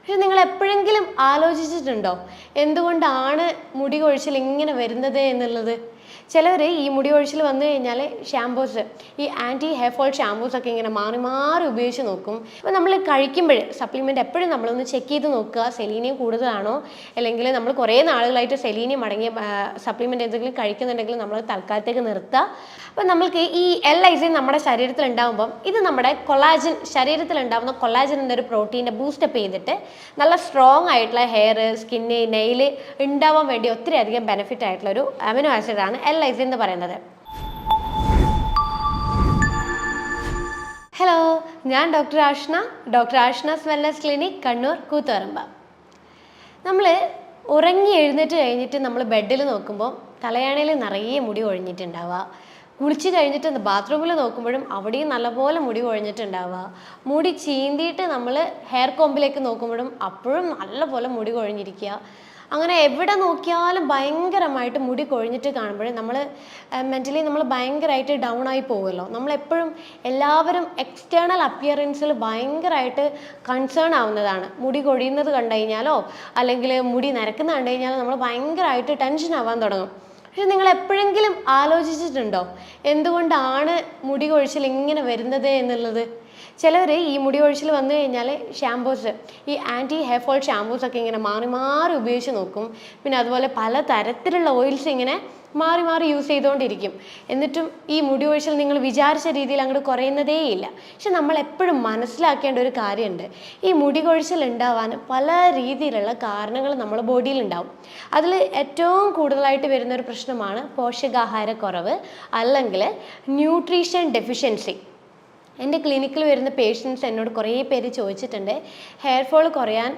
പക്ഷെ നിങ്ങൾ എപ്പോഴെങ്കിലും ആലോചിച്ചിട്ടുണ്ടോ എന്തുകൊണ്ടാണ് മുടി കൊഴിച്ചിൽ ഇങ്ങനെ വരുന്നത് എന്നുള്ളത്? ചിലർ ഈ മുടി കൊഴിച്ചിൽ വന്നു കഴിഞ്ഞാൽ ഷാംപൂസ്, ഈ ആൻറ്റി ഹെയർ ഫോൾ ഷാംപൂസ് ഒക്കെ ഇങ്ങനെ മാറി മാറി ഉപയോഗിച്ച് നോക്കും. അപ്പോൾ നമ്മൾ കഴിക്കുമ്പോൾ സപ്ലിമെൻ്റ് എപ്പോഴും നമ്മളൊന്ന് ചെക്ക് ചെയ്ത് നോക്കുക, സെലീനിയം കൂടുതലാണോ, അല്ലെങ്കിൽ നമ്മൾ കുറേ നാളുകളായിട്ട് സെലീനിയം അടങ്ങിയ സപ്ലിമെൻ്റ് എന്തെങ്കിലും കഴിക്കുന്നുണ്ടെങ്കിൽ നമ്മൾ തൽക്കാലത്തേക്ക് നിർത്തുക. അപ്പോൾ നമ്മൾക്ക് ഈ L-ലൈസിൻ നമ്മുടെ ശരീരത്തിൽ ഉണ്ടാകുമ്പം ഇത് നമ്മുടെ കൊളാജൻ, ശരീരത്തിൽ ഉണ്ടാകുന്ന കൊളാജൻ എന്നൊരു പ്രോട്ടീനെ ബൂസ്റ്റപ്പ് ചെയ്തിട്ട് നല്ല സ്ട്രോങ് ആയിട്ടുള്ള ഹെയർ, സ്കിന്ന്, നെയിൽ ഉണ്ടാവാൻ വേണ്ടി ഒത്തിരി അധികം ബെനിഫിറ്റ് ആയിട്ടുള്ള ഒരു അമിനോ ആസിഡാണ് L-ലൈസിൻ എന്ന് പറയുന്നത്. ഹലോ, ഞാൻ doctor Ashna's wellness clinic, Kannur, Koothuparamba. നമ്മൾ ഉറങ്ങി എഴുന്നേറ്റ് കഴിഞ്ഞിട്ട് നമ്മൾ ബെഡിൽ നോക്കുമ്പോൾ തലയാണയിൽ നിറയെ മുടി കൊഴിഞ്ഞിട്ടുണ്ടാവുക. കുളിച്ച് കഴിഞ്ഞിട്ട് ബാത്റൂമിൽ നോക്കുമ്പോഴും അവിടെയും നല്ലപോലെ മുടി കൊഴിഞ്ഞിട്ടുണ്ടാവുക. മുടി ചീന്തിയിട്ട് നമ്മൾ ഹെയർ കോമ്പിലേക്ക് നോക്കുമ്പോഴും അപ്പോഴും നല്ലപോലെ മുടി കൊഴിഞ്ഞിരിക്കുക. അങ്ങനെ എവിടെ നോക്കിയാലും ഭയങ്കരമായിട്ട് മുടി കൊഴിഞ്ഞിട്ട് കാണുമ്പോൾ നമ്മൾ മെൻ്റലി നമ്മൾ ഭയങ്കരമായിട്ട് ഡൗൺ ആയി പോകുമല്ലോ. നമ്മളെപ്പോഴും എല്ലാവരും എക്സ്റ്റേണൽ അപ്പിയറൻസിൽ ഭയങ്കരമായിട്ട് കൺസേൺ ആവുന്നതാണ്. മുടി കൊഴിയുന്നത് കണ്ടു കഴിഞ്ഞാലോ അല്ലെങ്കിൽ മുടി നരക്കുന്നത് കണ്ടു കഴിഞ്ഞാലോ നമ്മൾ ഭയങ്കരമായിട്ട് ടെൻഷൻ ആവാൻ തുടങ്ങും. പക്ഷെ നിങ്ങൾ എപ്പോഴെങ്കിലും ആലോചിച്ചിട്ടുണ്ടോ എന്തുകൊണ്ടാണ് മുടി കൊഴിച്ചിൽ ഇങ്ങനെ വരുന്നത് എന്നുള്ളത്? ചിലർ ഈ മുടി കൊഴിച്ചിൽ വന്നു കഴിഞ്ഞാൽ ഷാംപൂസ്, ഈ ആൻറ്റി ഹെയർ ഫോൾ ഷാംപൂസ് ഒക്കെ ഇങ്ങനെ മാറി മാറി ഉപയോഗിച്ച് നോക്കും. പിന്നെ അതുപോലെ പല തരത്തിലുള്ള ഓയിൽസ് ഇങ്ങനെ മാറി മാറി യൂസ് ചെയ്തുകൊണ്ടിരിക്കും. എന്നിട്ടും ഈ മുടി കൊഴിച്ചിൽ നിങ്ങൾ വിചാരിച്ച രീതിയിൽ അങ്ങോട്ട് കുറയുന്നതേ ഇല്ല. പക്ഷെ നമ്മൾ എപ്പോഴും മനസ്സിലാക്കേണ്ട ഒരു കാര്യമുണ്ട്, ഈ മുടി കൊഴിച്ചിൽ ഉണ്ടാവാൻ പല രീതിയിലുള്ള കാരണങ്ങൾ നമ്മുടെ ബോഡിയിൽ ഉണ്ടാവും. അതിൽ ഏറ്റവും കൂടുതലായിട്ട് വരുന്നൊരു പ്രശ്നമാണ് പോഷകാഹാരക്കുറവ് അല്ലെങ്കിൽ ന്യൂട്രീഷൻ ഡെഫിഷ്യൻസി. എൻ്റെ ക്ലിനിക്കിൽ വരുന്ന പേഷ്യൻസ് എന്നോട് കുറേ പേര് ചോദിച്ചിട്ടുണ്ട്, ഹെയർ ഫോൾ കുറയാൻ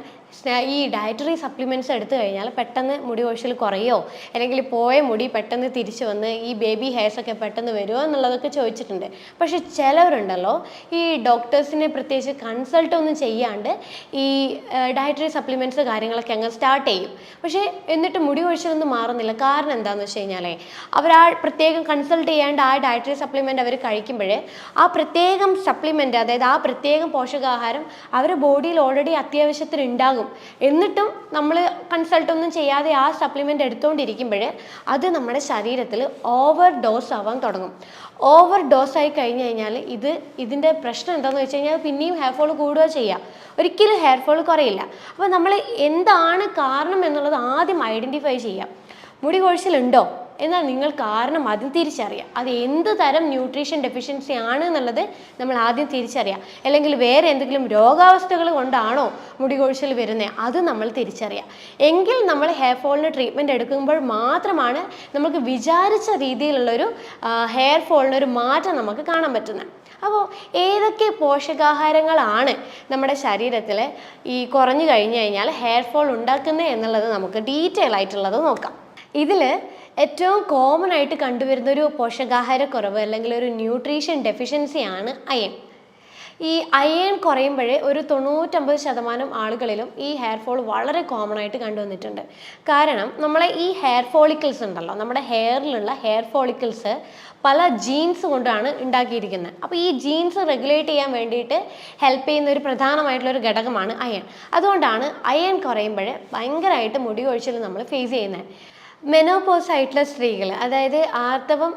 ഈ ഡയറ്ററി സപ്ലിമെൻറ്റ്സ് എടുത്തു കഴിഞ്ഞാൽ പെട്ടെന്ന് മുടി കൊഴിച്ചിൽ കുറയോ, അല്ലെങ്കിൽ പോയ മുടി പെട്ടെന്ന് തിരിച്ചു വന്ന് ഈ ബേബി ഹെയർസൊക്കെ പെട്ടെന്ന് വരുമോ എന്നുള്ളതൊക്കെ ചോദിച്ചിട്ടുണ്ട്. പക്ഷെ ചിലവരുണ്ടല്ലോ ഈ ഡോക്ടേഴ്സിനെ പ്രത്യേകിച്ച് കൺസൾട്ട് ഒന്നും ചെയ്യാണ്ട് ഈ ഡയറ്ററി സപ്ലിമെൻറ്റ്സ് കാര്യങ്ങളൊക്കെ അങ്ങ് സ്റ്റാർട്ട് ചെയ്യും. പക്ഷേ എന്നിട്ട് മുടി കൊഴിച്ചിലൊന്നും മാറുന്നില്ല. കാരണം എന്താണെന്ന് വെച്ച് കഴിഞ്ഞാൽ അവർ ആ പ്രത്യേകം കൺസൾട്ട് ചെയ്യാണ്ട് ആ ഡയറ്ററി സപ്ലിമെൻ്റ് അവർ കഴിക്കുമ്പോൾ ആ പ്രത്യേകം സപ്ലിമെൻ്റ്, അതായത് ആ പ്രത്യേകം പോഷകാഹാരം അവരുടെ ബോഡിയിൽ ഓൾറെഡി അത്യാവശ്യത്തിന് ഉണ്ടാകും. എന്നിട്ടും നമ്മൾ കൺസൾട്ടൊന്നും ചെയ്യാതെ ആ സപ്ലിമെൻ്റ് എടുത്തുകൊണ്ടിരിക്കുമ്പോൾ അത് നമ്മുടെ ശരീരത്തിൽ ഓവർ ഡോസ് ആവാൻ തുടങ്ങും. ഓവർ ഡോസ് ആയി കഴിഞ്ഞ് കഴിഞ്ഞാൽ ഇതിൻ്റെ പ്രശ്നം എന്താണെന്ന് വെച്ച് കഴിഞ്ഞാൽ പിന്നെയും ഹെയർ ഫോൾ കൂടുക ചെയ്യുക, ഒരിക്കലും ഹെയർ ഫോൾ കുറയില്ല. അപ്പോൾ നമ്മൾ എന്താണ് കാരണം എന്നുള്ളത് ആദ്യം ഐഡൻറ്റിഫൈ ചെയ്യാം. മുടി കൊഴിച്ചിലുണ്ടോ എന്നാൽ നിങ്ങൾ കാരണം ആദ്യം തിരിച്ചറിയാം. അത് എന്ത് തരം ന്യൂട്രീഷൻ ഡെഫിഷ്യൻസി ആണ് എന്നുള്ളത് നമ്മൾ ആദ്യം തിരിച്ചറിയാം. അല്ലെങ്കിൽ വേറെ എന്തെങ്കിലും രോഗാവസ്ഥകൾ കൊണ്ടാണോ മുടി കൊഴിച്ചിൽ വരുന്നത്, അത് നമ്മൾ തിരിച്ചറിയാം. എങ്കിൽ നമ്മൾ ഹെയർ ഫോളിന് ട്രീറ്റ്മെൻറ്റ് എടുക്കുമ്പോൾ മാത്രമാണ് നമുക്ക് വിചാരിച്ച രീതിയിലുള്ളൊരു ഹെയർ ഫോളിനൊരു മാറ്റം നമുക്ക് കാണാൻ പറ്റുന്നത്. അപ്പോൾ ഏതൊക്കെ പോഷകാഹാരങ്ങളാണ് നമ്മുടെ ശരീരത്തിൽ ഈ കുറഞ്ഞു കഴിഞ്ഞു കഴിഞ്ഞാൽ ഹെയർ ഫോൾ ഉണ്ടാക്കുന്നത് എന്നുള്ളത് നമുക്ക് ഡീറ്റെയിൽ ആയിട്ടുള്ളത് നോക്കാം. ഇതിൽ ഏറ്റവും കോമൺ ആയിട്ട് കണ്ടുവരുന്ന ഒരു പോഷകാഹാരക്കുറവ് അല്ലെങ്കിൽ ഒരു ന്യൂട്രീഷൻ ഡെഫിഷ്യൻസിയാണ് അയൺ. ഈ അയൺ കുറയുമ്പോൾ ഒരു 99% ആളുകളിലും ഈ ഹെയർ ഫോൾ വളരെ കോമൺ ആയിട്ട് കണ്ടുവന്നിട്ടുണ്ട്. കാരണം നമ്മളെ ഈ ഹെയർ ഫോളിക്കിൾസ് ഉണ്ടല്ലോ, നമ്മുടെ ഹെയറിലുള്ള ഹെയർ ഫോളിക്കിൾസ് പല ജീൻസ് കൊണ്ടാണ് ഉണ്ടാക്കിയിരിക്കുന്നത്. അപ്പോൾ ഈ ജീൻസ് റെഗുലേറ്റ് ചെയ്യാൻ വേണ്ടിയിട്ട് ഹെൽപ്പ് ചെയ്യുന്ന ഒരു പ്രധാനമായിട്ടുള്ളൊരു ഘടകമാണ് അയൺ. അതുകൊണ്ടാണ് അയൺ കുറയുമ്പോൾ ഭയങ്കരമായിട്ട് മുടി കൊഴിച്ചിൽ നമ്മൾ ഫേസ് ചെയ്യുന്നത്. മെനോപോസ് ആയിട്ടുള്ള സ്ത്രീകൾ, അതായത് ആർത്തവം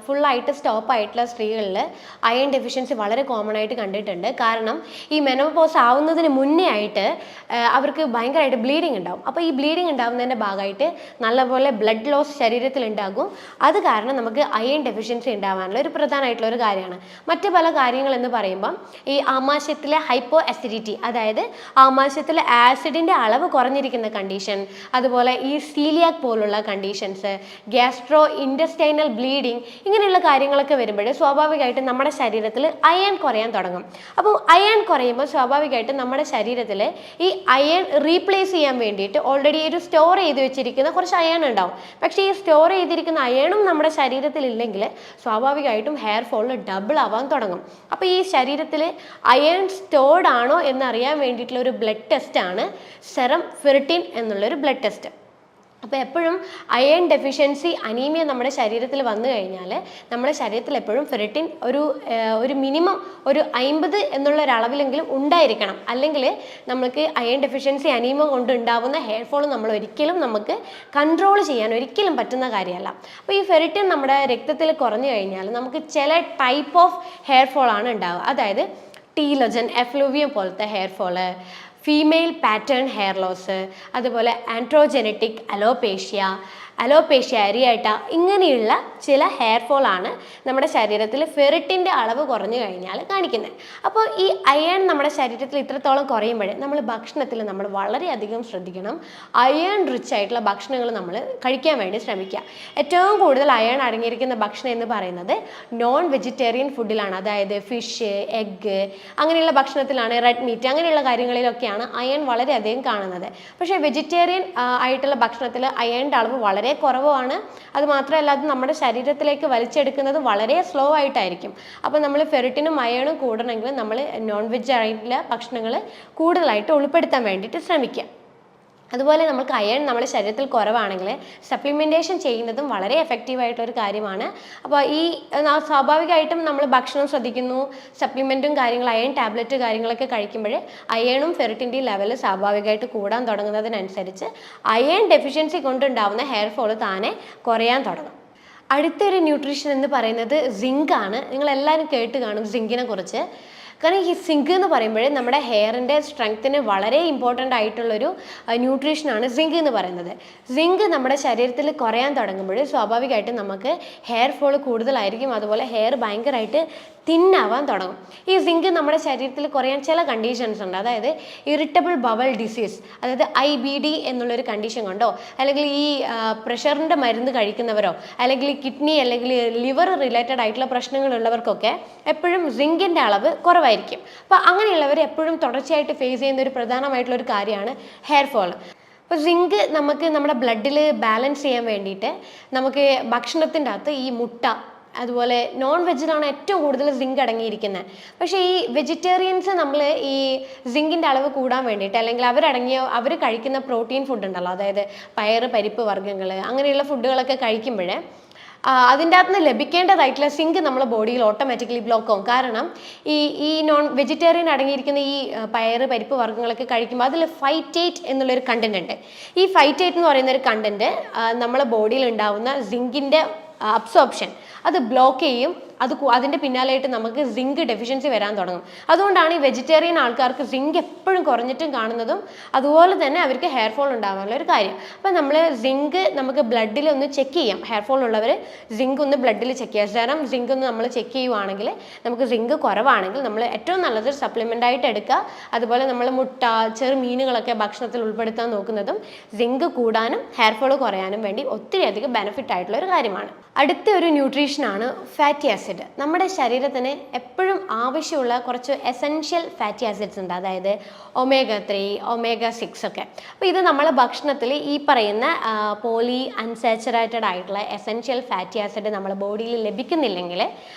ഫുള്ളായിട്ട് സ്റ്റോപ്പ് ആയിട്ടുള്ള സ്ത്രീകളിൽ അയൺ ഡെഫിഷ്യൻസി വളരെ കോമൺ ആയിട്ട് കണ്ടിട്ടുണ്ട്. കാരണം ഈ മെനോപോസ് ആവുന്നതിന് മുന്നേ ആയിട്ട് അവർക്ക് ഭയങ്കരമായിട്ട് ബ്ലീഡിങ് ഉണ്ടാവും. അപ്പോൾ ഈ ബ്ലീഡിങ് ഉണ്ടാവുന്നതിൻ്റെ ഭാഗമായിട്ട് നല്ലപോലെ ബ്ലഡ് ലോസ് ശരീരത്തിൽ ഉണ്ടാകും. അത് കാരണം നമുക്ക് അയൺ ഡെഫിഷ്യൻസി ഉണ്ടാവാനുള്ള ഒരു പ്രധാനമായിട്ടുള്ള ഒരു കാര്യമാണ്. മറ്റ് പല കാര്യങ്ങളെന്ന് പറയുമ്പം ഈ ആമാശയത്തിലെ ഹൈപ്പോ അസിഡിറ്റി, അതായത് ആമാശയത്തിലെ ആസിഡിൻ്റെ അളവ് കുറഞ്ഞിരിക്കുന്ന കണ്ടീഷൻ, അതുപോലെ ഈ സീലിയാക് പോലുള്ള കണ്ടീഷൻസ്, ഗ്യാസ്ട്രോ ഇൻറ്റസ്റ്റൈനൽ ബ്ലീഡിങ്, ഇങ്ങനെയുള്ള കാര്യങ്ങളൊക്കെ വരുമ്പോൾ സ്വാഭാവികമായിട്ട് നമ്മുടെ ശരീരത്തിൽ അയൺ കുറയാൻ തുടങ്ങും. അപ്പോൾ അയൺ കുറയുമ്പോൾ സ്വാഭാവികമായിട്ട് നമ്മുടെ ശരീരത്തിൽ ഈ അയൺ റീപ്ലേസ് ചെയ്യാൻ വേണ്ടിയിട്ട് ഓൾറെഡി ഒരു സ്റ്റോർ ചെയ്ത് വെച്ചിരിക്കുന്ന കുറച്ച് അയൺ ഉണ്ടാവും. പക്ഷേ ഈ സ്റ്റോർ ചെയ്തിരിക്കുന്ന അയണും നമ്മുടെ ശരീരത്തിൽ ഇല്ലെങ്കിൽ സ്വാഭാവികമായിട്ടും ഹെയർ ഫോളിൽ ഡബിൾ ആവാൻ തുടങ്ങും. അപ്പോൾ ഈ ശരീരത്തിൽ അയൺ സ്റ്റോർഡ് ആണോ എന്നറിയാൻ വേണ്ടിയിട്ടുള്ള ഒരു ബ്ലഡ് ടെസ്റ്റാണ് സെറം ഫെറിറ്റിൻ എന്നുള്ളൊരു ബ്ലഡ് ടെസ്റ്റ്. അപ്പോൾ എപ്പോഴും അയൺ ഡെഫിഷ്യൻസി അനീമിയ നമ്മുടെ ശരീരത്തിൽ വന്നു കഴിഞ്ഞാൽ നമ്മുടെ ശരീരത്തിൽ എപ്പോഴും ഫെറിറ്റിൻ ഒരു മിനിമം ഒരു 50 എന്നുള്ള ഒരളവിലെങ്കിലും ഉണ്ടായിരിക്കണം. അല്ലെങ്കിൽ നമുക്ക് അയൺ ഡെഫിഷ്യൻസി അനീമിയ കൊണ്ട് ഉണ്ടാവുന്ന ഹെയർ ഫോൾ നമ്മൾ ഒരിക്കലും നമുക്ക് കൺട്രോൾ ചെയ്യാൻ ഒരിക്കലും പറ്റുന്ന കാര്യമല്ല. അപ്പോൾ ഈ ഫെറിറ്റിൻ നമ്മുടെ രക്തത്തിൽ കുറഞ്ഞു കഴിഞ്ഞാൽ നമുക്ക് ചില ടൈപ്പ് ഓഫ് ഹെയർ ഫോൾ ആണ് ഉണ്ടാവുക. അതായത് ടീലോജൻ, എഫ്ലൂവിയം പോലത്തെ hair fall, female pattern hair loss, അതുപോലെ ആൻഡ്രോജെനറ്റിക് അലോപേഷ്യ അരിയാട്ട, ഇങ്ങനെയുള്ള ചില ഹെയർ ഫോൾ ആണ് നമ്മുടെ ശരീരത്തിൽ ഫെറിറ്റിൻ്റെ അളവ് കുറഞ്ഞു കഴിഞ്ഞാൽ കാണിക്കുന്നത്. അപ്പോൾ ഈ അയൺ നമ്മുടെ ശരീരത്തിൽ ഇത്രത്തോളം കുറയുമ്പോൾ നമ്മൾ ഭക്ഷണത്തിൽ നമ്മൾ വളരെയധികം ശ്രദ്ധിക്കണം. അയൺ റിച്ച് ആയിട്ടുള്ള ഭക്ഷണങ്ങൾ നമ്മൾ കഴിക്കാൻ വേണ്ടി ശ്രമിക്കുക. ഏറ്റവും കൂടുതൽ അയൺ അടങ്ങിയിരിക്കുന്ന ഭക്ഷണം എന്ന് പറയുന്നത് നോൺ വെജിറ്റേറിയൻ ഫുഡിലാണ്. അതായത് ഫിഷ്, എഗ്ഗ്, അങ്ങനെയുള്ള ഭക്ഷണത്തിലാണ്, റെഡ് മീറ്റ്, അങ്ങനെയുള്ള കാര്യങ്ങളിലൊക്കെയാണ് അയൺ വളരെയധികം കാണുന്നത്. പക്ഷേ വെജിറ്റേറിയൻ ആയിട്ടുള്ള ഭക്ഷണത്തിൽ അയണിൻ്റെ അളവ് വളരെ കുറവാണ്. അത് മാത്രമല്ല അത് നമ്മുടെ ശരീരത്തിലേക്ക് വലിച്ചെടുക്കുന്നത് വളരെ സ്ലോ ആയിട്ടായിരിക്കും. അപ്പോൾ നമ്മൾ ഫെറിറ്റിനും അയണും കൂടണമെങ്കിൽ നമ്മൾ നോൺ വെജ് ആയിട്ടുള്ള ഭക്ഷണങ്ങൾ കൂടുതലായിട്ട് ഉൾപ്പെടുത്താൻ വേണ്ടിയിട്ട് ശ്രമിക്കുക. അതുപോലെ നമുക്ക് അയൺ നമ്മുടെ ശരീരത്തിൽ കുറവാണെങ്കിൽ സപ്ലിമെൻറ്റേഷൻ ചെയ്യുന്നതും വളരെ എഫക്റ്റീവായിട്ടൊരു കാര്യമാണ്. അപ്പോൾ ഈ സ്വാഭാവികമായിട്ടും നമ്മൾ ഭക്ഷണം ശ്രദ്ധിക്കുന്നു, സപ്ലിമെൻറ്റും കാര്യങ്ങൾ, അയൺ ടാബ്ലറ്റ് കാര്യങ്ങളൊക്കെ കഴിക്കുമ്പോൾ അയണും ഫെറിറ്റിൻ്റെയും ലെവൽ സ്വാഭാവികമായിട്ട് കൂടാൻ തുടങ്ങുന്നതിനനുസരിച്ച് അയൺ ഡെഫിഷ്യൻസി കൊണ്ടുണ്ടാവുന്ന ഹെയർ ഫോൾ താനെ കുറയാൻ തുടങ്ങും. അടുത്തൊരു ന്യൂട്രീഷൻ എന്ന് പറയുന്നത് സിങ്ക് ആണ്. നിങ്ങളെല്ലാവരും കേട്ട് കാണും സിങ്കിനെ കുറിച്ച്. കാരണം ഈ സിങ്ക് എന്ന് പറയുമ്പോൾ നമ്മുടെ ഹെയറിൻ്റെ സ്ട്രെങ്ത്തിന് വളരെ ഇമ്പോർട്ടൻ്റ് ആയിട്ടുള്ളൊരു ന്യൂട്രീഷനാണ് സിങ്ക് എന്ന് പറയുന്നത്. സിങ്ക് നമ്മുടെ ശരീരത്തിൽ കുറയാൻ തുടങ്ങുമ്പോൾ സ്വാഭാവികമായിട്ടും നമുക്ക് ഹെയർ ഫോൾ കൂടുതലായിരിക്കും. അതുപോലെ ഹെയർ ഭയങ്കരമായിട്ട് തിന്നാവാൻ തുടങ്ങും. ഈ സിങ്ക് നമ്മുടെ ശരീരത്തിൽ കുറയാൻ ചില കണ്ടീഷൻസ് ഉണ്ട്. അതായത് ഇറിറ്റബിൾ ബവൽ ഡിസീസ്, അതായത് IBD എന്നുള്ളൊരു കണ്ടീഷൻ കൊണ്ടോ, അല്ലെങ്കിൽ ഈ പ്രഷറിൻ്റെ മരുന്ന് കഴിക്കുന്നവരോ, അല്ലെങ്കിൽ കിഡ്നി അല്ലെങ്കിൽ ലിവർ റിലേറ്റഡ് ആയിട്ടുള്ള പ്രശ്നങ്ങളുള്ളവർക്കൊക്കെ എപ്പോഴും സിങ്കിൻ്റെ അളവ് കുറവായിരിക്കും. അപ്പോൾ അങ്ങനെയുള്ളവർ എപ്പോഴും തുടർച്ചയായിട്ട് ഫേസ് ചെയ്യുന്ന ഒരു പ്രധാനമായിട്ടുള്ളൊരു കാര്യമാണ് ഹെയർ ഫോൾ. അപ്പോൾ സിങ്ക് നമുക്ക് നമ്മുടെ ബ്ലഡിൽ ബാലൻസ് ചെയ്യാൻ വേണ്ടിയിട്ട് നമുക്ക് ഭക്ഷണത്തിൻ്റെ അകത്ത് ഈ മുട്ട, അതുപോലെ നോൺ വെജിലാണ് ഏറ്റവും കൂടുതൽ സിങ്ക് അടങ്ങിയിരിക്കുന്നത്. പക്ഷേ ഈ വെജിറ്റേറിയൻസ് നമ്മൾ ഈ സിങ്കിൻ്റെ അളവ് കൂടാൻ വേണ്ടിയിട്ട്, അല്ലെങ്കിൽ അവർ കഴിക്കുന്ന പ്രോട്ടീൻ ഫുഡ് ഉണ്ടല്ലോ, അതായത് പയറ്, പരിപ്പ് വർഗ്ഗങ്ങൾ, അങ്ങനെയുള്ള ഫുഡുകളൊക്കെ കഴിക്കുമ്പോൾ അതിൻ്റെ അകത്ത് നിന്ന് ലഭിക്കേണ്ടതായിട്ടുള്ള സിങ്ക് നമ്മുടെ ബോഡിയിൽ ഓട്ടോമാറ്റിക്കലി ബ്ലോക്ക് ആവും. കാരണം ഈ നോൺ വെജിറ്റേറിയൻ അടങ്ങിയിരിക്കുന്ന ഈ പയറ്, പരിപ്പ് വർഗ്ഗങ്ങളൊക്കെ കഴിക്കുമ്പോൾ അതിൽ ഫൈറ്റേറ്റ് എന്നുള്ളൊരു കണ്ടന്റ് ഉണ്ട്. ഈ ഫൈറ്റേറ്റ് എന്ന് പറയുന്ന ഒരു കണ്ടന്റ് നമ്മുടെ ബോഡിയിൽ ഉണ്ടാവുന്ന സിങ്കിൻ്റെ അബ്സോർപ്ഷൻ അത് ബ്ലോക്ക് ചെയ്യും. അതിൻ്റെ പിന്നാലെയായിട്ട് നമുക്ക് സിങ്ക് ഡെഫിഷ്യൻസി വരാൻ തുടങ്ങും. അതുകൊണ്ടാണ് ഈ വെജിറ്റേറിയൻ ആൾക്കാർക്ക് സിങ്ക് എപ്പോഴും കുറഞ്ഞിട്ടും കാണുന്നതും, അതുപോലെ തന്നെ അവർക്ക് ഹെയർ ഫോൾ ഉണ്ടാകാനുള്ള ഒരു കാര്യം. അപ്പം നമ്മൾ സിങ്ക് നമുക്ക് ബ്ലഡിൽ ഒന്ന് ചെക്ക് ചെയ്യാം. ഹെയർ ഫോൾ ഉള്ളവർ സിങ്ക് ഒന്ന് ബ്ലഡിൽ ചെക്ക് ചെയ്യാം. കാരണം സിങ്ക് ഒന്ന് നമ്മൾ ചെക്ക് ചെയ്യുവാണെങ്കിൽ നമുക്ക് സിങ്ക് കുറവാണെങ്കിൽ നമ്മൾ ഏറ്റവും നല്ലത് സപ്ലിമെൻ്റ് ആയിട്ട് എടുക്കുക. അതുപോലെ നമ്മൾ മുട്ട, ചെറു മീനുകളൊക്കെ ഭക്ഷണത്തിൽ ഉൾപ്പെടുത്താൻ നോക്കുന്നതും സിങ്ക് കൂടാനും ഹെയർ ഫോൾ കുറയാനും വേണ്ടി ഒത്തിരി അധികം ബെനിഫിറ്റ് ആയിട്ടുള്ള ഒരു കാര്യമാണ്. അടുത്ത ഒരു ന്യൂട്രീഷനാണ് ഫാറ്റി ആസിഡ്. നമ്മുടെ ശരീരത്തിന് എപ്പോഴും ആവശ്യമുള്ള കുറച്ച് എസെൻഷ്യൽ ഫാറ്റി ആസിഡ്സ് ഉണ്ട്. അതായത് omega-3, omega-6 ഒക്കെ. അപ്പോൾ ഇത് നമ്മളെ ഭക്ഷണത്തിൽ ഈ പറയുന്ന പോളി അൺസാച്ചുറേറ്റഡ് ആയിട്ടുള്ള എസെൻഷ്യൽ ഫാറ്റി ആസിഡ് നമ്മുടെ ബോഡിയിൽ ലഭിക്കുന്നില്ലെങ്കിൽ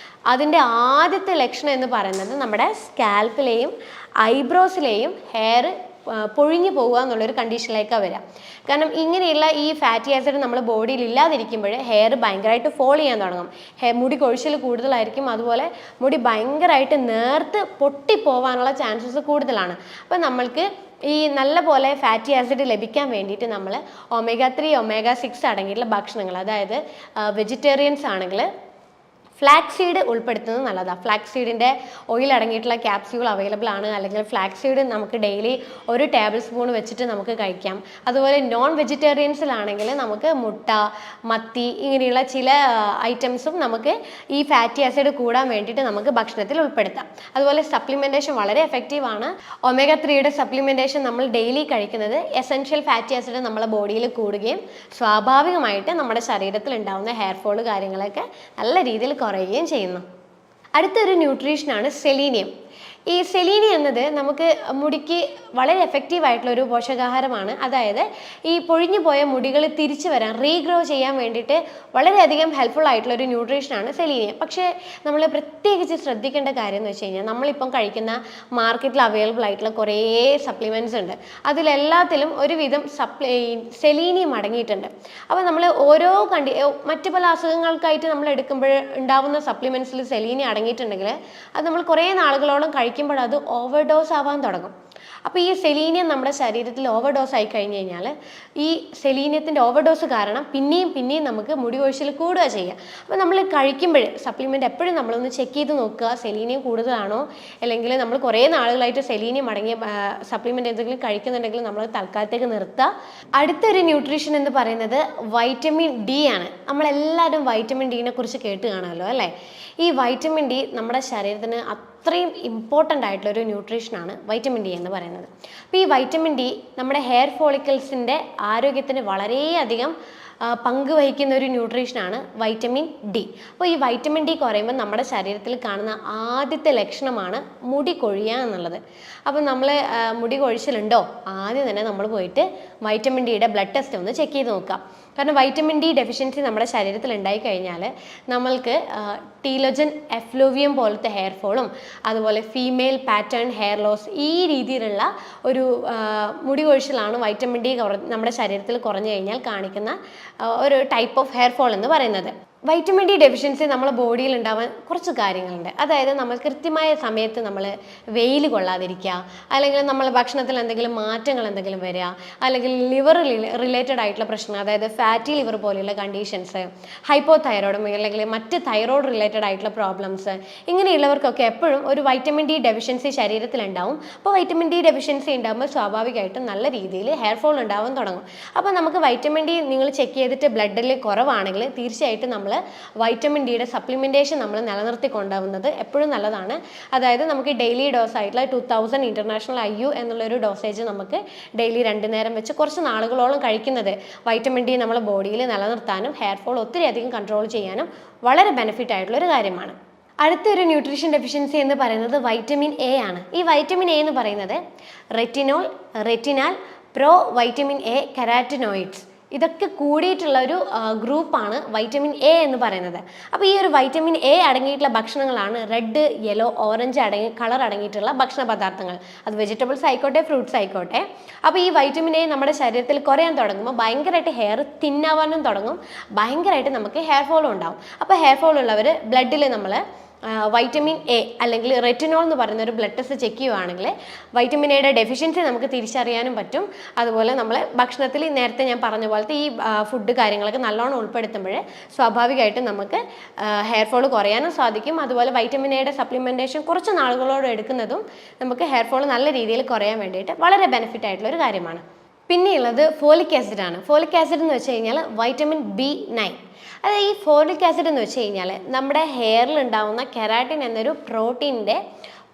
അതിൻ്റെ ആദ്യത്തെ ലക്ഷണം എന്ന് പറയുന്നത് നമ്മുടെ സ്കാൽപ്പിലെയും ഐബ്രോസിലെയും ഹെയർ പൊഴിഞ്ഞു പോകുക എന്നുള്ളൊരു കണ്ടീഷനിലേക്കാണ് വരിക. കാരണം ഇങ്ങനെയുള്ള ഈ ഫാറ്റി ആസിഡ് നമ്മുടെ ബോഡിയിൽ ഇല്ലാതിരിക്കുമ്പോൾ ഹെയർ ഭയങ്കരമായിട്ട് ഫോൾ ചെയ്യാൻ തുടങ്ങും. മുടി കൊഴിച്ചിൽ കൂടുതലായിരിക്കും. അതുപോലെ മുടി ഭയങ്കരമായിട്ട് നേർത്ത് പൊട്ടിപ്പോവാനുള്ള ചാൻസസ് കൂടുതലാണ്. അപ്പം നമ്മൾക്ക് ഈ നല്ല പോലെ ഫാറ്റി ആസിഡ് ലഭിക്കാൻ വേണ്ടിയിട്ട് നമ്മൾ omega-3, omega-6 അടങ്ങിയിട്ടുള്ള ഭക്ഷണങ്ങൾ, അതായത് വെജിറ്റേറിയൻസ് ആണെങ്കിൽ ഫ്ലാക്സ് സീഡ് ഉൾപ്പെടുത്തുന്നത് നല്ലതാണ്. ഫ്ലാക്സ് സീഡിൻ്റെ ഓയിൽ അടങ്ങിയിട്ടുള്ള ക്യാപ്സ്യൂൾ അവൈലബിൾ ആണ്. അല്ലെങ്കിൽ ഫ്ലാക്സ് സീഡ് നമുക്ക് ഡെയിലി 1 ടേബിൾ സ്പൂൺ വെച്ചിട്ട് നമുക്ക് കഴിക്കാം. അതുപോലെ നോൺ വെജിറ്റേറിയൻസിലാണെങ്കിൽ നമുക്ക് മുട്ട, മത്തി, ഇങ്ങനെയുള്ള ചില ഐറ്റംസും നമുക്ക് ഈ ഫാറ്റി ആസിഡ് കൂടാൻ വേണ്ടിയിട്ട് നമുക്ക് ഭക്ഷണത്തിൽ ഉൾപ്പെടുത്താം. അതുപോലെ സപ്ലിമെൻറ്റേഷൻ വളരെ എഫക്റ്റീവാണ്. omega-3യുടെ സപ്ലിമെൻറ്റേഷൻ നമ്മൾ ഡെയിലി കഴിക്കുന്നത് എസെൻഷ്യൽ ഫാറ്റി ആസിഡ് നമ്മളെ ബോഡിയിൽ കൂടുകയും സ്വാഭാവികമായിട്ട് നമ്മുടെ ശരീരത്തിൽ ഉണ്ടാകുന്ന ഹെയർ ഫോൾ കാര്യങ്ങളൊക്കെ നല്ല രീതിയിൽ കുറയുകയും ചെയ്യുന്നു. അടുത്തൊരു ന്യൂട്രീഷനാണ് സെലീനിയം. ഈ സെലീനി എന്നത് നമുക്ക് മുടിക്ക് വളരെ എഫക്റ്റീവ് ആയിട്ടുള്ള ഒരു പോഷകാഹാരമാണ്. അതായത് ഈ പൊഴിഞ്ഞു പോയ മുടികൾ തിരിച്ചു വരാൻ റീഗ്രോ ചെയ്യാൻ വേണ്ടിയിട്ട് വളരെയധികം ഹെൽപ്ഫുൾ ആയിട്ടുള്ള ഒരു ന്യൂട്രീഷനാണ് സെലീനിയം. പക്ഷേ നമ്മൾ പ്രത്യേകിച്ച് ശ്രദ്ധിക്കേണ്ട കാര്യം എന്ന് വെച്ച് കഴിഞ്ഞാൽ നമ്മളിപ്പം കഴിക്കുന്ന മാർക്കറ്റിൽ അവൈലബിൾ ആയിട്ടുള്ള കുറേ സപ്ലിമെൻറ്റ്സ് ഉണ്ട്. അതിലെല്ലാത്തിലും ഒരുവിധം സെലീനിയം അടങ്ങിയിട്ടുണ്ട്. അപ്പോൾ നമ്മൾ ഓരോ മറ്റു പല അസുഖങ്ങൾക്കായിട്ട് നമ്മൾ എടുക്കുമ്പോൾ ഉണ്ടാവുന്ന സപ്ലിമെൻറ്റ്സിൽ സെലീനിയം അടങ്ങിയിട്ടുണ്ടെങ്കിൽ അത് നമ്മൾ കുറേ നാളുകളോളം കഴിക്കുമ്പോൾ അത് ഓവർഡോസ് ആവാൻ തുടങ്ങും. അപ്പോൾ ഈ സെലീനിയം നമ്മുടെ ശരീരത്തിൽ ഓവർഡോസ് ആയി കഴിഞ്ഞ് കഴിഞ്ഞാൽ ഈ സെലീനിയത്തിൻ്റെ ഓവർഡോസ് കാരണം പിന്നെയും നമുക്ക് മുടി കൊഴിച്ചിൽ കൂടുക ചെയ്യുക. അപ്പോൾ നമ്മൾ കഴിക്കുമ്പോൾ സപ്ലിമെൻ്റ് എപ്പോഴും നമ്മളൊന്ന് ചെക്ക് ചെയ്ത് നോക്കുക, സെലീനിയം കൂടുതലാണോ, അല്ലെങ്കിൽ നമ്മൾ കുറേ നാളുകളായിട്ട് സെലീനിയം അടങ്ങിയ സപ്ലിമെൻ്റ് എന്തെങ്കിലും കഴിക്കുന്നുണ്ടെങ്കിൽ നമ്മൾ തൽക്കാലത്തേക്ക് നിർത്തുക. അടുത്തൊരു ന്യൂട്രീഷൻ എന്ന് പറയുന്നത് വൈറ്റമിൻ ഡി ആണ്. നമ്മളെല്ലാവരും വൈറ്റമിൻ ഡിനെ കുറിച്ച് കേട്ട് കാണുമല്ലോ അല്ലേ. ഈ വൈറ്റമിൻ ഡി നമ്മുടെ ശരീരത്തിന് അത്രയും ഇമ്പോർട്ടൻ്റ് ആയിട്ടുള്ളൊരു ന്യൂട്രീഷനാണ് വൈറ്റമിൻ ഡി എന്ന് പറയുന്നത്. അപ്പോൾ ഈ വൈറ്റമിൻ ഡി നമ്മുടെ ഹെയർ ഫോളിക്കിൾസിൻ്റെ ആരോഗ്യത്തിന് വളരെയധികം പങ്ക് വഹിക്കുന്ന ഒരു ന്യൂട്രീഷനാണ് വൈറ്റമിൻ ഡി. അപ്പോൾ ഈ വൈറ്റമിൻ ഡി കുറയുമ്പോൾ നമ്മുടെ ശരീരത്തിൽ കാണുന്ന ആദ്യത്തെ ലക്ഷണമാണ് മുടി കൊഴിയുക എന്നുള്ളത്. അപ്പോൾ നമ്മൾ മുടി കൊഴിച്ചിലുണ്ടോ, ആദ്യം തന്നെ നമ്മൾ പോയിട്ട് വൈറ്റമിൻ ഡിയുടെ ബ്ലഡ് ടെസ്റ്റ് ഒന്ന് ചെക്ക് ചെയ്ത് നോക്കാം. കാരണം വൈറ്റമിൻ ഡി ഡെഫിഷ്യൻസി നമ്മുടെ ശരീരത്തിൽ ഉണ്ടായി കഴിഞ്ഞാൽ നമ്മൾക്ക് ടീലോജൻ എഫ്ലൂവിയം പോലത്തെ ഹെയർ ഫോളും അതുപോലെ ഫീമെയിൽ പാറ്റേൺ ഹെയർ ലോസ് ഈ രീതിയിലുള്ള ഒരു മുടി കൊഴിച്ചിലാണ് വൈറ്റമിൻ ഡി നമ്മുടെ ശരീരത്തിൽ കുറഞ്ഞു കഴിഞ്ഞാൽ കാണിക്കുന്ന ഒരു ടൈപ്പ് ഓഫ് ഹെയർ ഫോൾ എന്ന് പറയുന്നത്. വൈറ്റമിൻ ഡി ഡെഫിഷ്യൻസി നമ്മുടെ ബോഡിയിൽ ഉണ്ടാവാൻ കുറച്ച് കാര്യങ്ങളുണ്ട്. അതായത് നമ്മൾ കൃത്യമായ സമയത്ത് നമ്മൾ വെയിൽ കൊള്ളാതിരിക്കുക, അല്ലെങ്കിൽ നമ്മൾ ഭക്ഷണത്തിൽ എന്തെങ്കിലും മാറ്റങ്ങൾ എന്തെങ്കിലും വരിക, അല്ലെങ്കിൽ ലിവർ റിലേറ്റഡ് ആയിട്ടുള്ള പ്രശ്നങ്ങൾ, അതായത് ഫാറ്റി ലിവർ പോലെയുള്ള കണ്ടീഷൻസ്, ഹൈപ്പോ തൈറോയിഡും അല്ലെങ്കിൽ മറ്റ് തൈറോയ്ഡ് റിലേറ്റഡ് ആയിട്ടുള്ള പ്രോബ്ലംസ്, ഇങ്ങനെയുള്ളവർക്കൊക്കെ എപ്പോഴും ഒരു വൈറ്റമിൻ ഡി ഡെഫിഷ്യൻസി ശരീരത്തിലുണ്ടാവും. അപ്പോൾ വൈറ്റമിൻ ഡി ഡെഫിഷ്യൻസി ഉണ്ടാകുമ്പോൾ സ്വാഭാവികമായിട്ടും നല്ല രീതിയിൽ ഹെയർ ഫോൾ ഉണ്ടാവാൻ തുടങ്ങും. അപ്പോൾ നമുക്ക് വൈറ്റമിൻ ഡി നിങ്ങൾ ചെക്ക് ചെയ്തിട്ട് ബ്ലഡിൽ കുറവാണെങ്കിൽ തീർച്ചയായിട്ടും നമ്മൾ വൈറ്റമിൻ ഡിയുടെ സപ്ലിമെൻറ്റേഷൻ നമ്മൾ നിലനിർത്തി കൊണ്ടുപോകുന്നത് എപ്പോഴും നല്ലതാണ്. അതായത് നമുക്ക് ഡെയിലി ഡോസ് ആയിട്ടുള്ള 2000 ഇൻ്റർനാഷണൽ IU എന്നുള്ളൊരു ഡോസേജ് നമുക്ക് ഡെയിലി 2 നേരം വെച്ച് കുറച്ച് നാളുകളോളം കഴിക്കുന്നത് വൈറ്റമിൻ ഡി നമ്മുടെ ബോഡിയിൽ നിലനിർത്താനും ഹെയർ ഫോൾ ഒത്തിരി അധികം കൺട്രോൾ ചെയ്യാനും വളരെ ബെനിഫിറ്റ് ആയിട്ടുള്ളൊരു കാര്യമാണ്. അടുത്തൊരു ന്യൂട്രീഷൻ ഡെഫിഷ്യൻസി എന്ന് പറയുന്നത് വൈറ്റമിൻ എ ആണ്. ഈ വൈറ്റമിൻ എ എന്ന് പറയുന്നത് retinol, retinal, pro vitamin A, carotenoids ഇതൊക്കെ കൂടിയിട്ടുള്ള ഒരു ഗ്രൂപ്പാണ് വൈറ്റമിൻ എ എന്ന് പറയുന്നത്. അപ്പോൾ ഈ ഒരു വൈറ്റമിൻ എ അടങ്ങിയിട്ടുള്ള ഭക്ഷണങ്ങളാണ് റെഡ്, യെല്ലോ, ഓറഞ്ച് കളർ അടങ്ങിയിട്ടുള്ള ഭക്ഷണ പദാർത്ഥങ്ങൾ. അത് വെജിറ്റബിൾസ് ആയിക്കോട്ടെ, ഫ്രൂട്ട്സ് ആയിക്കോട്ടെ. അപ്പോൾ ഈ വൈറ്റമിൻ എ നമ്മുടെ ശരീരത്തിൽ കുറയാൻ തുടങ്ങുമ്പോൾ ഭയങ്കരമായിട്ട് ഹെയർ തിന്നാവാനും തുടങ്ങും, ഭയങ്കരമായിട്ട് നമുക്ക് ഹെയർ ഫോളും ഉണ്ടാവും. അപ്പോൾ ഹെയർ ഫോൾ ഉള്ളവർ ബ്ലഡിൽ നമ്മൾ വൈറ്റമിൻ എ അല്ലെങ്കിൽ റെറ്റിനോൾ എന്ന് പറയുന്ന ഒരു ബ്ലഡ് ടെസ്റ്റ് ചെക്ക് ചെയ്യുകയാണെങ്കിൽ വൈറ്റമിൻ എയുടെ ഡെഫിഷ്യൻസി നമുക്ക് തിരിച്ചറിയാനും പറ്റും. അതുപോലെ നമ്മൾ ഭക്ഷണത്തിൽ നേരത്തെ ഞാൻ പറഞ്ഞ പോലത്തെ ഈ ഫുഡ് കാര്യങ്ങളൊക്കെ നല്ലോണം ഉൾപ്പെടുത്തുമ്പോൾ സ്വാഭാവികമായിട്ടും നമുക്ക് ഹെയർ ഫോൾ കുറയാനും സാധിക്കും. അതുപോലെ വൈറ്റമിൻ എയുടെ സപ്ലിമെൻറ്റേഷൻ കുറച്ച് നാളുകളോട് എടുക്കുന്നതും നമുക്ക് ഹെയർ ഫോൾ നല്ല രീതിയിൽ കുറയാൻ വേണ്ടിയിട്ട് വളരെ ബെനിഫിറ്റ് ആയിട്ടുള്ള ഒരു കാര്യമാണ്. പിന്നെയുള്ളത് ഫോളിക് ആസിഡ് ആണ്. ഫോളിക് ആസിഡ് എന്ന് വെച്ച് കഴിഞ്ഞാൽ വൈറ്റമിൻ B9. അതായത് ഈ ഫോളിക് ആസിഡ് എന്ന് വെച്ച് കഴിഞ്ഞാൽ നമ്മുടെ ഹെയറിൽ ഉണ്ടാകുന്ന കെരാറ്റിൻ എന്നൊരു പ്രോട്ടീൻ്റെ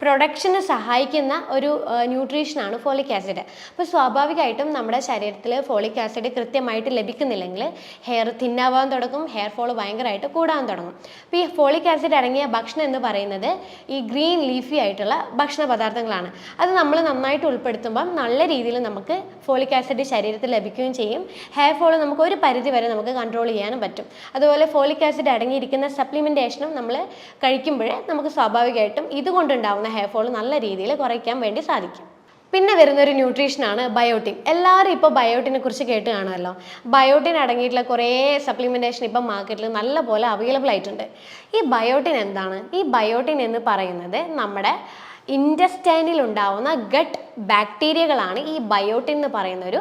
പ്രൊഡക്ഷന് സഹായിക്കുന്ന ഒരു ന്യൂട്രീഷനാണ് ഫോളിക് ആസിഡ്. അപ്പോൾ സ്വാഭാവികമായിട്ടും നമ്മുടെ ശരീരത്തിൽ ഫോളിക് ആസിഡ് കൃത്യമായിട്ട് ലഭിക്കുന്നില്ലെങ്കിൽ ഹെയർ തിന്നാവാൻ തുടങ്ങും, ഹെയർ ഫോൾ ഭയങ്കരമായിട്ട് കൂടാൻ തുടങ്ങും. അപ്പോൾ ഈ ഫോളിക് ആസിഡ് അടങ്ങിയ ഭക്ഷണം എന്ന് പറയുന്നത് ഈ ഗ്രീൻ ലീഫി ആയിട്ടുള്ള ഭക്ഷണ പദാർത്ഥങ്ങളാണ്. അത് നമ്മൾ നന്നായിട്ട് ഉൾപ്പെടുത്തുമ്പം നല്ല രീതിയിൽ നമുക്ക് ഫോളിക് ആസിഡ് ശരീരത്തിൽ ലഭിക്കുകയും ചെയ്യും. ഹെയർ ഫോൾ നമുക്ക് ഒരു പരിധി വരെ നമുക്ക് കൺട്രോൾ ചെയ്യാനും പറ്റും. അതുപോലെ ഫോളിക് ആസിഡ് അടങ്ങിയിരിക്കുന്ന സപ്ലിമെൻറ്റേഷനും നമ്മൾ കഴിക്കുമ്പോൾ നമുക്ക് സ്വാഭാവികമായിട്ടും ഇതുകൊണ്ടുണ്ടാവുന്ന ഹെയർ ഫോൾ നല്ല രീതിയിൽ കുറയ്ക്കാൻ വേണ്ടി സാധിക്കും. പിന്നെ വരുന്നൊരു ന്യൂട്രീഷനാണ് ബയോട്ടിൻ. എല്ലാവരും ഇപ്പോൾ ബയോട്ടിനെ കുറിച്ച് കേട്ട് കാണുമല്ലോ. ബയോട്ടിൻ അടങ്ങിയിട്ടുള്ള കുറേ സപ്ലിമെൻറ്റേഷൻ ഇപ്പം മാർക്കറ്റിൽ നല്ല പോലെ അവൈലബിൾ ആയിട്ടുണ്ട്. ഈ ബയോട്ടിൻ എന്താണ്? ഈ ബയോട്ടിൻ എന്ന് പറയുന്നത് നമ്മുടെ ഇൻറ്റസ്റ്റൈനിൽ ഉണ്ടാവുന്ന ഗട്ട് ബാക്ടീരിയകളാണ് ഈ ബയോട്ടിൻ എന്ന് പറയുന്നൊരു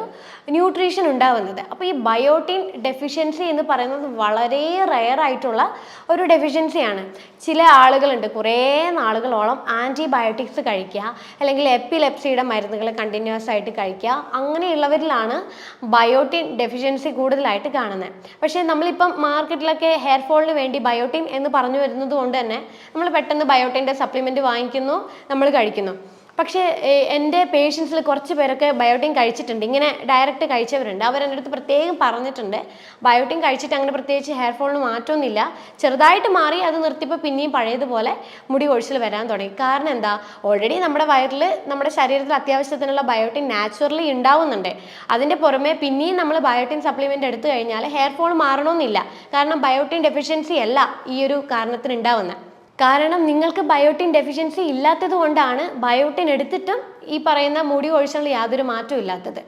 ന്യൂട്രീഷൻ ഉണ്ടാവുന്നത്. അപ്പോൾ ഈ ബയോട്ടിൻ ഡെഫിഷ്യൻസി എന്ന് പറയുന്നത് വളരെ റെയർ ആയിട്ടുള്ള ഒരു ഡെഫിഷ്യൻസിയാണ്. ചില ആളുകളുണ്ട് കുറേ നാളുകളോളം ആൻറ്റിബയോട്ടിക്സ് കഴിക്കുക, അല്ലെങ്കിൽ എപ്പിലെപ്സിയുടെ മരുന്നുകൾ കണ്ടിന്യൂസ് ആയിട്ട് കഴിക്കുക. അങ്ങനെയുള്ളവരിലാണ് ബയോട്ടിൻ ഡെഫിഷ്യൻസി കൂടുതലായിട്ട് കാണുന്നത്. പക്ഷേ നമ്മളിപ്പം മാർക്കറ്റിലൊക്കെ ഹെയർ ഫോളിന് വേണ്ടി ബയോട്ടിൻ എന്ന് പറഞ്ഞു വരുന്നത് കൊണ്ട് തന്നെ നമ്മൾ പെട്ടെന്ന് ബയോട്ടിൻ്റെ സപ്ലിമെൻറ്റ് വാങ്ങിക്കുന്നു, നമ്മൾ കഴിക്കുന്നു. പക്ഷേ എൻ്റെ പേഷ്യൻസിൽ കുറച്ച് പേരൊക്കെ ബയോട്ടിൻ കഴിച്ചിട്ടുണ്ട്, ഇങ്ങനെ ഡയറക്റ്റ് കഴിച്ചവരുണ്ട്. അവരെൻ്റെ അടുത്ത് പ്രത്യേകം പറഞ്ഞിട്ടുണ്ട് ബയോട്ടിൻ കഴിച്ചിട്ട് അങ്ങനെ പ്രത്യേകിച്ച് ഹെയർ ഫോളിന് മാറ്റമൊന്നുമില്ല, ചെറുതായിട്ട് മാറി, അത് നിർത്തിയപ്പോൾ പിന്നെയും പഴയതുപോലെ മുടി കൊഴിച്ചിൽ വരാൻ തുടങ്ങി. കാരണം എന്താ, ഓൾറെഡി നമ്മുടെ വയറിൽ, നമ്മുടെ ശരീരത്തിൽ അത്യാവശ്യത്തിനുള്ള ബയോട്ടിൻ നാച്ചുറലി ഉണ്ടാവുന്നുണ്ട്. അതിൻ്റെ പുറമെ പിന്നെയും നമ്മൾ ബയോട്ടിൻ സപ്ലിമെൻ്റ് എടുത്തു കഴിഞ്ഞാൽ ഹെയർ ഫോൾ മാറണമെന്നില്ല. കാരണം ബയോട്ടിൻ ഡെഫിഷ്യൻസി അല്ല ഈ ഒരു കാരണത്തിന് ഉണ്ടാവുന്നത്. കാരണം നിങ്ങൾക്ക് ബയോട്ടിൻ ഡെഫിഷ്യൻസി ഇല്ലാത്തത് കൊണ്ടാണ് ബയോട്ടിൻ എടുത്തിട്ടും ഈ പറയുന്ന മുടി കൊഴിച്ചിലിൽ യാതൊരു മാറ്റവും ഇല്ലാത്തത്.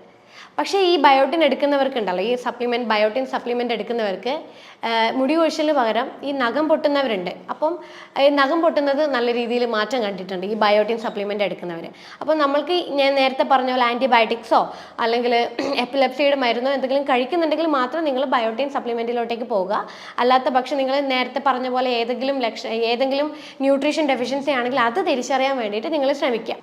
പക്ഷേ ഈ ബയോട്ടിൻ എടുക്കുന്നവർക്കുണ്ടല്ലോ, ഈ ബയോട്ടിൻ സപ്ലിമെൻ്റ് എടുക്കുന്നവർക്ക് മുടി കൊഴിച്ചിലിന് പകരം ഈ നഖം പൊട്ടുന്നവരുണ്ട്. അപ്പം ഈ നഖം പൊട്ടുന്നത് നല്ല രീതിയിൽ മാറ്റം കണ്ടിട്ടുണ്ട് ഈ ബയോട്ടിൻ സപ്ലിമെൻ്റ് എടുക്കുന്നവർ. അപ്പം നമ്മൾക്ക് ഞാൻ നേരത്തെ പറഞ്ഞ പോലെ ആൻറ്റിബയോട്ടിക്സോ അല്ലെങ്കിൽ എപ്പിലെപ്സിയുടെ മരുന്നോ എന്തെങ്കിലും കഴിക്കുന്നുണ്ടെങ്കിൽ മാത്രം നിങ്ങൾ ബയോട്ടിൻ സപ്ലിമെൻറ്റിലോട്ടേക്ക് പോവുക. അല്ലാത്ത പക്ഷം നിങ്ങൾ നേരത്തെ പറഞ്ഞ പോലെ ഏതെങ്കിലും ന്യൂട്രീഷൻ ഡെഫിഷ്യൻസി ആണെങ്കിൽ അത് തിരിച്ചറിയാൻ വേണ്ടിയിട്ട് നിങ്ങൾ ശ്രമിക്കുക.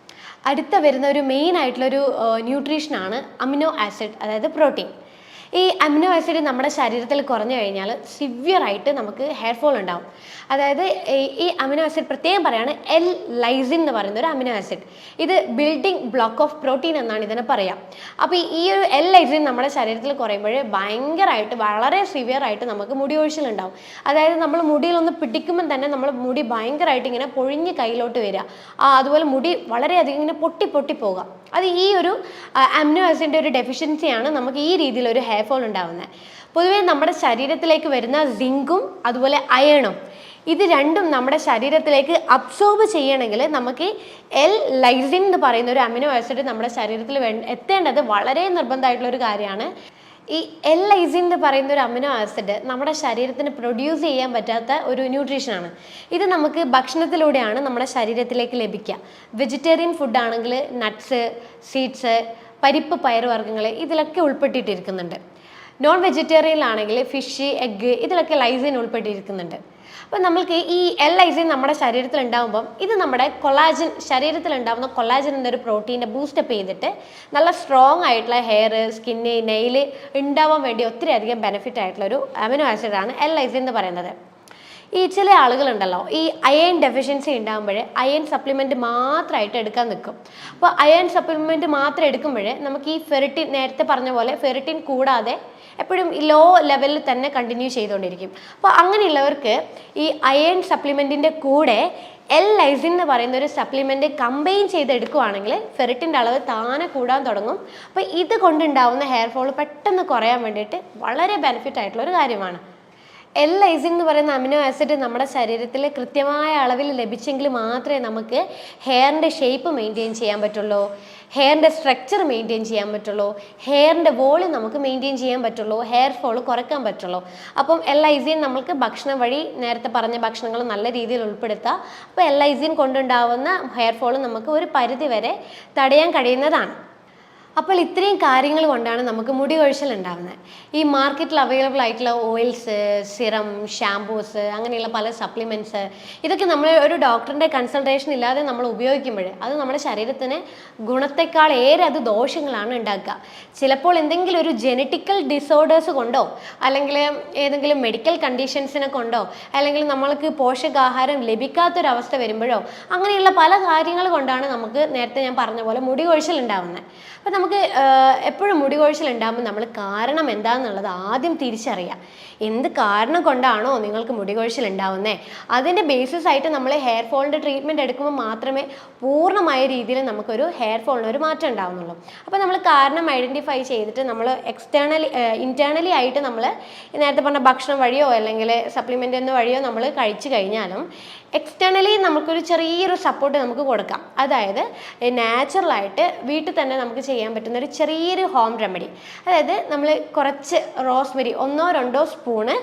അടുത്ത വരുന്ന ഒരു മെയിൻ ആയിട്ടുള്ളൊരു ന്യൂട്രീഷനാണ് അമിനോ ആസിഡ്, അതായത് പ്രോട്ടീൻ. ഈ അമിനോ ആസിഡ് നമ്മുടെ ശരീരത്തിൽ കുറഞ്ഞു കഴിഞ്ഞാൽ സിവിയറായിട്ട് നമുക്ക് ഹെയർ ഫോൾ ഉണ്ടാവും. അതായത് ഈ അമിനോ ആസിഡ് പ്രത്യേകം പറയാണ് L-ലൈസിൻ എന്ന് പറയുന്ന ഒരു അമിനോ ആസിഡ്. ഇത് ബിൽഡിംഗ് ബ്ലോക്ക് ഓഫ് പ്രോട്ടീൻ എന്നാണ് ഇതിനെ പറയാം. അപ്പോൾ ഈ ഒരു L-ലൈസിൻ നമ്മുടെ ശരീരത്തിൽ കുറയുമ്പോൾ ഭയങ്കരമായിട്ട്, വളരെ സിവിയറായിട്ട് നമുക്ക് മുടി കൊഴിച്ചിലുണ്ടാവും. അതായത് നമ്മൾ മുടിയിലൊന്ന് പിടിക്കുമ്പോൾ തന്നെ നമ്മൾ മുടി ഭയങ്കരമായിട്ട് ഇങ്ങനെ പൊഴിഞ്ഞ് കയ്യിലോട്ട് വരിക, അതുപോലെ മുടി വളരെയധികം ഇങ്ങനെ പൊട്ടി പോകുക. അത് ഈ ഒരു അമിനോ ആസിഡിൻ്റെ ഒരു ഡെഫിഷ്യൻസിയാണ് നമുക്ക് ഈ രീതിയിലൊരു ഹെയർ ഫോൾ ഉണ്ടാവുന്നത്. പൊതുവേ നമ്മുടെ ശരീരത്തിലേക്ക് വരുന്ന സിങ്കും അതുപോലെ അയണും, ഇത് രണ്ടും നമ്മുടെ ശരീരത്തിലേക്ക് അബ്സോർബ് ചെയ്യണമെങ്കിൽ നമുക്ക് L-ലൈസിൻ എന്ന് പറയുന്ന ഒരു അമിനോ ആസിഡ് നമ്മുടെ ശരീരത്തിൽ എത്തേണ്ടത് വളരെ നിർബന്ധമായിട്ടുള്ളൊരു കാര്യമാണ്. ഈ L-ലൈസിൻ എന്ന് പറയുന്ന ഒരു അമിനോ ആസിഡ് നമ്മുടെ ശരീരത്തിന് പ്രൊഡ്യൂസ് ചെയ്യാൻ പറ്റാത്ത ഒരു ന്യൂട്രീഷനാണ്. ഇത് നമുക്ക് ഭക്ഷണത്തിലൂടെയാണ് നമ്മുടെ ശരീരത്തിലേക്ക് ലഭിക്കുക. വെജിറ്റേറിയൻ ഫുഡ് ആണെങ്കിൽ നട്ട്സ്, സീഡ്സ്, പരിപ്പ്, പയറുവർഗ്ഗങ്ങൾ ഇതിലൊക്കെ ഉൾപ്പെട്ടിട്ടിരിക്കുന്നുണ്ട്. നോൺ വെജിറ്റേറിയനിലാണെങ്കിൽ ഫിഷ്, എഗ്ഗ് ഇതിലൊക്കെ ലൈസിൻ ഉൾപ്പെട്ടിരിക്കുന്നുണ്ട്. അപ്പോൾ നമ്മൾക്ക് ഈ L-ലൈസിൻ നമ്മുടെ ശരീരത്തിൽ ഉണ്ടാകുമ്പം ഇത് നമ്മുടെ കൊളാജൻ, ശരീരത്തിൽ ഉണ്ടാകുന്ന കൊളാജൻ എന്നൊരു പ്രോട്ടീനെ ബൂസ്റ്റപ്പ് ചെയ്തിട്ട് നല്ല സ്ട്രോങ് ആയിട്ടുള്ള ഹെയർ, സ്കിന്ന്, നെയിൽ ഉണ്ടാവാൻ വേണ്ടി ഒത്തിരി അധികം ബെനിഫിറ്റ് ആയിട്ടുള്ളൊരു അമിനോ ആസിഡാണ് L-ലൈസിൻ എന്ന് പറയുന്നത്. ഈ ചില ആളുകളുണ്ടല്ലോ, ഈ അയൺ ഡെഫിഷ്യൻസി ഉണ്ടാകുമ്പോൾ അയൺ സപ്ലിമെൻറ്റ് മാത്രമായിട്ട് എടുക്കാൻ നിൽക്കും. അപ്പോൾ അയൺ സപ്ലിമെൻറ്റ് മാത്രം എടുക്കുമ്പോൾ നമുക്ക് ഈ ഫെറിറ്റിൻ, നേരത്തെ പറഞ്ഞ പോലെ ഫെറിറ്റിൻ കൂടാതെ എപ്പോഴും ലോ ലെവലിൽ തന്നെ കണ്ടിന്യൂ ചെയ്തുകൊണ്ടിരിക്കും. അപ്പോൾ അങ്ങനെയുള്ളവർക്ക് ഈ അയൺ സപ്ലിമെൻറ്റിൻ്റെ കൂടെ L-ലൈസിൻ എന്ന് പറയുന്ന ഒരു സപ്ലിമെൻറ്റ് കമ്പൈൻ ചെയ്തെടുക്കുകയാണെങ്കിൽ ഫെറിറ്റിൻ്റെ അളവ് താനെ കൂടാൻ തുടങ്ങും. അപ്പോൾ ഇത് കൊണ്ടുണ്ടാവുന്ന ഹെയർ ഫോൾ പെട്ടെന്ന് കുറയാൻ വേണ്ടിയിട്ട് വളരെ ബെനിഫിറ്റ് ആയിട്ടുള്ള ഒരു കാര്യമാണ്. L-ലൈസിൻ എന്ന് പറയുന്ന അമിനോ ആസിഡ് നമ്മുടെ ശരീരത്തിൽ കൃത്യമായ അളവിൽ ലഭിച്ചെങ്കിൽ മാത്രമേ നമുക്ക് ഹെയറിൻ്റെ ഷേപ്പ് മെയിൻറ്റെയിൻ ചെയ്യാൻ പറ്റുള്ളൂ, ഹെയറിൻ്റെ സ്ട്രക്ചർ മെയിൻറ്റെയിൻ ചെയ്യാൻ പറ്റുള്ളൂ, ഹെയറിൻ്റെ വോളിയം നമുക്ക് മെയിൻറ്റെയിൻ ചെയ്യാൻ പറ്റുള്ളൂ, ഹെയർ ഫോൾ കുറയ്ക്കാൻ പറ്റുള്ളൂ. അപ്പം L-ലൈസിൻ നമുക്ക് ഭക്ഷണം വഴി, നേരത്തെ പറഞ്ഞ ഭക്ഷണങ്ങൾ നല്ല രീതിയിൽ ഉൾപ്പെടുത്തുക. അപ്പോൾ L-ലൈസിൻ കൊണ്ടുണ്ടാവുന്ന ഹെയർ ഫോൾ നമുക്ക് ഒരു പരിധി വരെ തടയാൻ കഴിയുന്നതാണ്. അപ്പോൾ ഇത്രയും കാര്യങ്ങൾ കൊണ്ടാണ് നമുക്ക് മുടി കൊഴിച്ചിൽ ഉണ്ടാകുന്നത്. ഈ മാർക്കറ്റിൽ അവൈലബിൾ ആയിട്ടുള്ള ഓയിൽസ്, സിറം, ഷാംപൂസ്, അങ്ങനെയുള്ള പല സപ്ലിമെൻറ്റ്സ്, ഇതൊക്കെ നമ്മൾ ഒരു ഡോക്ടറിൻ്റെ കൺസൾട്ടേഷൻ ഇല്ലാതെ നമ്മൾ ഉപയോഗിക്കുമ്പോൾ അത് നമ്മുടെ ശരീരത്തിന് ഗുണത്തെക്കാൾ ഏറെ അത് ദോഷങ്ങളാണ് ഉണ്ടാക്കുക. ചിലപ്പോൾ എന്തെങ്കിലും ഒരു ജെനറ്റിക്കൽ ഡിസോർഡേഴ്സ് കൊണ്ടോ അല്ലെങ്കിൽ ഏതെങ്കിലും മെഡിക്കൽ കണ്ടീഷൻസിനെ കൊണ്ടോ അല്ലെങ്കിൽ നമ്മൾക്ക് പോഷകാഹാരം ലഭിക്കാത്തൊരവസ്ഥ വരുമ്പോഴോ അങ്ങനെയുള്ള പല കാര്യങ്ങൾ കൊണ്ടാണ് നമുക്ക് നേരത്തെ ഞാൻ പറഞ്ഞ പോലെ മുടി കൊഴിച്ചിൽ ഉണ്ടാകുന്നത്. അപ്പോൾ നമുക്ക് എപ്പോഴും മുടി കൊഴിച്ചിൽ ഉണ്ടാകുമ്പോൾ നമ്മൾ കാരണം എന്താണെന്നുള്ളത് ആദ്യം തിരിച്ചറിയാം. എന്ത് കാരണം കൊണ്ടാണോ നിങ്ങൾക്ക് മുടി കൊഴിച്ചിൽ ഉണ്ടാവുന്നത്, അതിൻ്റെ ബേസിസ് ആയിട്ട് നമ്മൾ ഹെയർ ഫോളിൻ്റെ ട്രീറ്റ്മെൻറ്റ് എടുക്കുമ്പോൾ മാത്രമേ പൂർണ്ണമായ രീതിയിൽ നമുക്കൊരു ഹെയർ ഫോളിന് ഒരു മാറ്റം ഉണ്ടാവുന്നുള്ളൂ. അപ്പോൾ നമ്മൾ കാരണം ഐഡൻറ്റിഫൈ ചെയ്തിട്ട് നമ്മൾ ഇൻറ്റേർണലി ആയിട്ട് നമ്മൾ നേരത്തെ പറഞ്ഞ ഭക്ഷണം വഴിയോ അല്ലെങ്കിൽ സപ്ലിമെൻ്റ് എന്ന വഴിയോ നമ്മൾ കഴിച്ചു കഴിഞ്ഞാലും എക്സ്റ്റേണലി നമുക്കൊരു ചെറിയൊരു സപ്പോർട്ട് നമുക്ക് കൊടുക്കാം. അതായത് നാച്ചുറലായിട്ട് വീട്ടിൽ തന്നെ നമുക്ക് ചെയ്യാൻ പറ്റുന്ന ഒരു ചെറിയൊരു ഹോം റെമഡി. അതായത് നമ്മൾ കുറച്ച് റോസ്മെരി, 1-2 സ്പൂണ്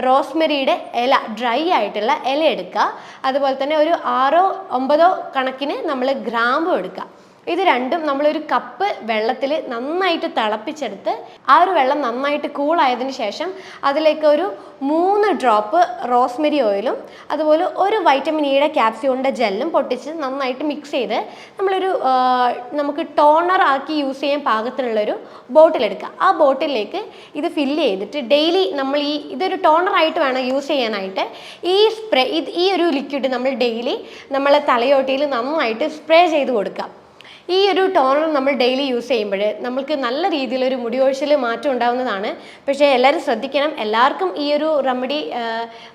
റോസ്മെരിയുടെ ഇല, ഡ്രൈ ആയിട്ടുള്ള ഇല എടുക്കുക. അതുപോലെ തന്നെ ഒരു 6-9 കണക്കിന് നമ്മൾ ഗ്രാമ്പും എടുക്കുക. ഇത് രണ്ടും നമ്മളൊരു കപ്പ് വെള്ളത്തിൽ നന്നായിട്ട് തിളപ്പിച്ചെടുത്ത് ആ ഒരു വെള്ളം നന്നായിട്ട് കൂളായതിന് ശേഷം അതിലേക്ക് ഒരു 3 ഡ്രോപ്പ് റോസ്മെരി ഓയിലും അതുപോലെ ഒരു വൈറ്റമിൻ ഇയുടെ ക്യാപ്സ്യൂളിൻ്റെ ജെല്ലും പൊട്ടിച്ച് നന്നായിട്ട് മിക്സ് ചെയ്ത് നമുക്ക് ടോണർ ആക്കി യൂസ് ചെയ്യാൻ പാകത്തിനുള്ളൊരു ബോട്ടിലെടുക്കുക. ആ ബോട്ടിലേക്ക് ഇത് ഫില്ല് ചെയ്തിട്ട് ഡെയിലി നമ്മൾ ഇതൊരു ടോണറായിട്ട് വേണം യൂസ് ചെയ്യാനായിട്ട്. ഈ ഒരു ലിക്വിഡ് നമ്മൾ ഡെയിലി നമ്മളെ തലയോട്ടിയിൽ നന്നായിട്ട് സ്പ്രേ ചെയ്ത് കൊടുക്കുക. ഈ ഒരു ടോണർ നമ്മൾ ഡെയിലി യൂസ് ചെയ്യുമ്പോൾ നമുക്ക് നല്ല രീതിയിലൊരു മുടി കൊഴിച്ചിൽ മാറ്റം ഉണ്ടാവുന്നതാണ്. പക്ഷേ എല്ലാവരും ശ്രദ്ധിക്കണം, എല്ലാവർക്കും ഈ ഒരു റെമഡി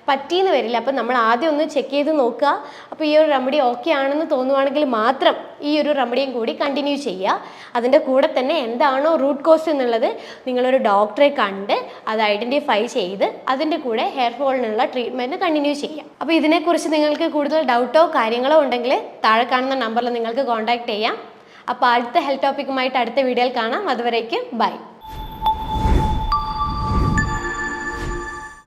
പറ്റിയെന്ന് വരില്ല. അപ്പം നമ്മൾ ആദ്യം ഒന്ന് ചെക്ക് ചെയ്ത് നോക്കുക. അപ്പോൾ ഈ ഒരു റെമഡി ഓക്കെ ആണെന്ന് തോന്നുവാണെങ്കിൽ മാത്രം ഈ ഒരു റെമഡിയും കൂടി കണ്ടിന്യൂ ചെയ്യുക. അതിൻ്റെ കൂടെ തന്നെ എന്താണോ റൂട്ട് കോസ് എന്നുള്ളത് നിങ്ങളൊരു ഡോക്ടറെ കണ്ട് അത് ഐഡൻറ്റിഫൈ ചെയ്ത് അതിൻ്റെ കൂടെ ഹെയർ ഫോളിനുള്ള ട്രീറ്റ്മെൻറ്റ് കണ്ടിന്യൂ ചെയ്യാം. അപ്പോൾ ഇതിനെക്കുറിച്ച് നിങ്ങൾക്ക് കൂടുതൽ ഡൗട്ടോ കാര്യങ്ങളോ ഉണ്ടെങ്കിൽ താഴെ കാണുന്ന നമ്പറിൽ നിങ്ങൾക്ക് കോൺടാക്ട് ചെയ്യാം. അപ്പോൾ അടുത്ത ഹെൽത്ത് ടോപ്പിക്കുമായിട്ട് അടുത്ത വീഡിയോയിൽ കാണാം. അതുവരേക്കും ബൈ.